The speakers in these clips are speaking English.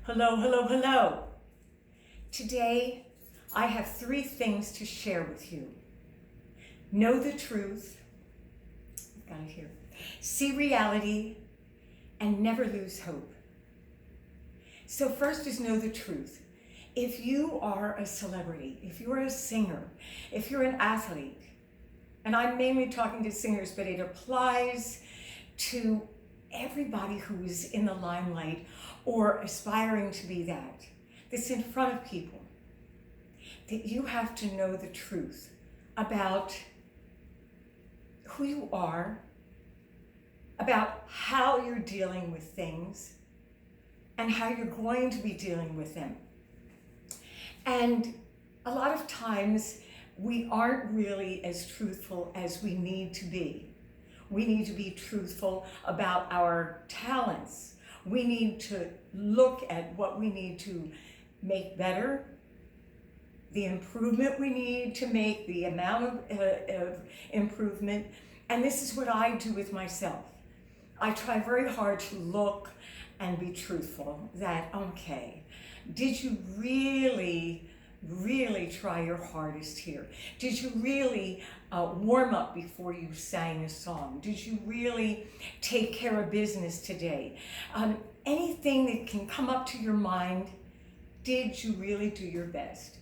Hello, hello, hello. Today, I have 3 things to share with you. Know the truth, got it here, see reality, and never lose hope. So first is know the truth. If you are a celebrity, if you're a singer, if you're an athlete, and I'm mainly talking to singers, but it applies to everybody who is in the limelight or aspiring to be that's in front of people, that you have to know the truth about who you are, about how you're dealing with things, and how you're going to be dealing with them. And a lot of times we aren't really as truthful as we need to be. We need to be truthful about our talents. We need to look at what we need to make better, the improvement we need to make, the amount of improvement. And this is what I do with myself. I try very hard to look and be truthful that, okay, did you really try your hardest here? Did you really warm up before you sang a song? Did you really take care of business today? Anything that can come up to your mind, did you really do your best?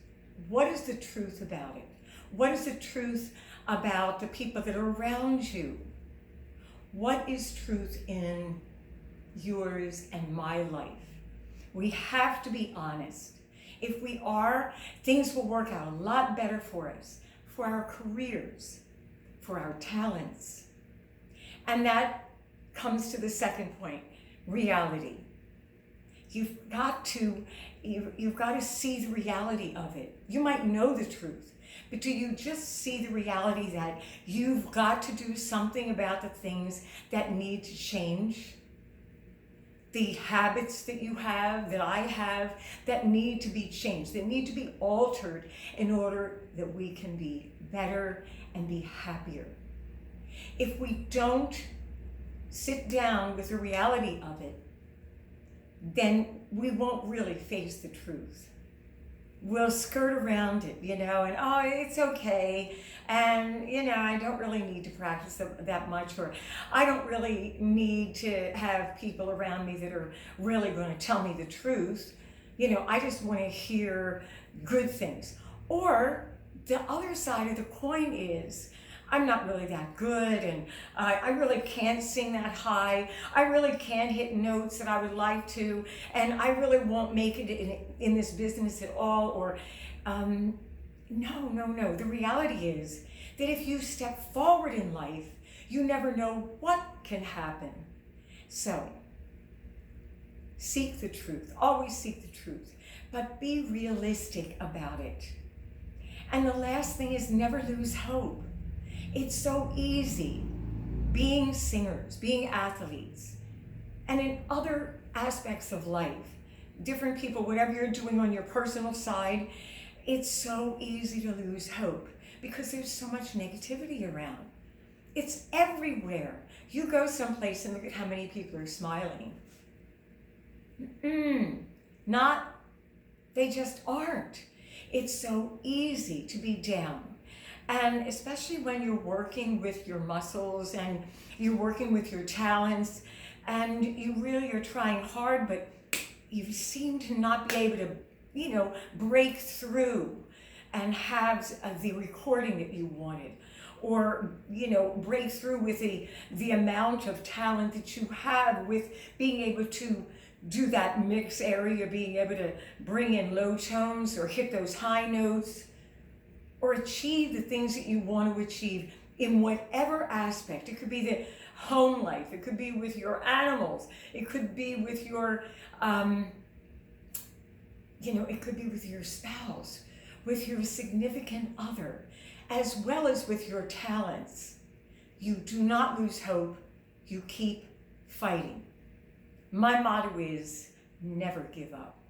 What is the truth about it? What is the truth about the people that are around you? What is truth in yours and my life? We have to be honest. If we are, things will work out a lot better for us, for our careers, for our talents. And that comes to the second point, reality. You've got to see the reality of it. You might know the truth, but do you just see the reality that you've got to do something about the things that need to change? The habits that you have, that I have, that need to be changed, that need to be altered in order that we can be better and be happier. If we don't sit down with the reality of it, then we won't really face the truth. We'll skirt around it, and oh, it's okay, and I don't really need to practice that much, or I don't really need to have people around me that are really going to tell me the truth. I just want to hear good things. Or the other side of the coin is, I'm not really that good, and I really can't sing that high. I really can't hit notes that I would like to, and I really won't make it in this business at all. Or, no. The reality is that if you step forward in life, you never know what can happen. So, seek the truth. Always seek the truth, but be realistic about it. And the last thing is never lose hope. It's so easy being singers, being athletes, and in other aspects of life, different people, whatever you're doing on your personal side, it's so easy to lose hope because there's so much negativity around. It's everywhere. You go someplace and look at how many people are smiling. They just aren't. It's so easy to be down. And especially when you're working with your muscles and you're working with your talents and you really are trying hard, but you seem to not be able to, break through and have the recording that you wanted, or, break through with the amount of talent that you have with being able to do that mix area, being able to bring in low tones or hit those high notes, or achieve the things that you want to achieve in whatever aspect. It could be the home life, it could be with your animals, it could be with your, it could be with your spouse, with your significant other, as well as with your talents. You do not lose hope, you keep fighting. My motto is never give up,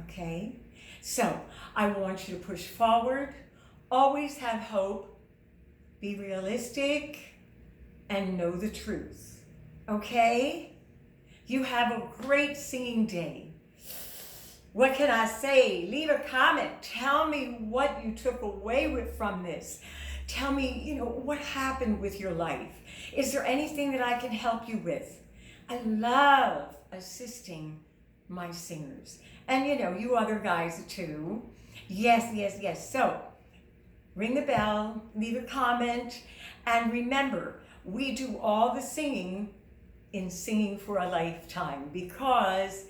okay? So I want you to push forward, always have hope, be realistic, and know the truth, okay? You have a great singing day. What can I say? Leave a comment. Tell me what you took away from this. Tell me, what happened with your life. Is there anything that I can help you with? I love assisting my singers. And, you other guys too. Yes. So, ring the bell, leave a comment, and remember, we do all the singing in Singing for a Lifetime, because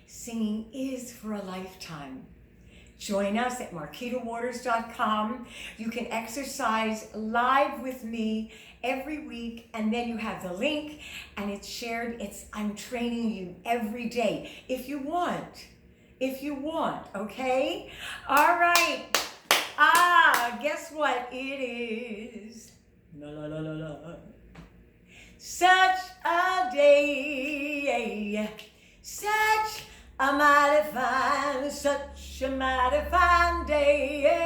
singing is for a lifetime. Join us at MarquitaWaters.com. You can exercise live with me every week, and then you have the link, and it's shared. I'm training you every day if you want, okay? All right. Guess what it is? La la la la la. Such a day, such a mighty fine day.